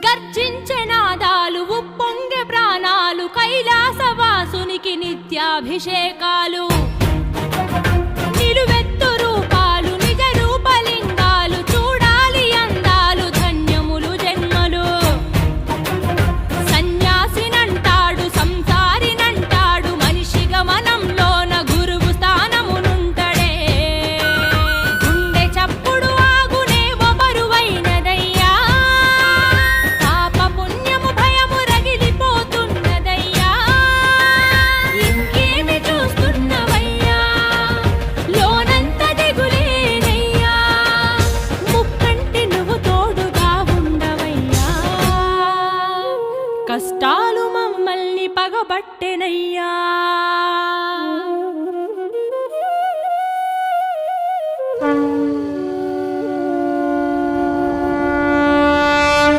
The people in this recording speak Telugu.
గర్జించే నాదాలు ఉప్పొంగె ప్రాణాలు కైలాసవాసునికి నిత్యాభిషేకాలు నిలువెత్తు రూపాలు నిజ రూపలింగాలు చూడాలి అందాలు ధన్యములు జన్మలు సన్యాసినంటాడు సంసారినంటాడు మనిషి గమనంలోన గురువు స్థానమునుంటడే గుండె చప్పుడు ఆగునే బరువైనదయ్యా పాప పుణ్యము భయము రగిలిపోతున్నదయ్యా ఇంకేమి చూస్తున్నవయ్యా లోనంత దిగులేనయ్యా ముక్కంటి నువ్వు తోడుగా ఉండవయ్యా కష్టాలు మమ్మల్ని పగబట్టెనయ్యా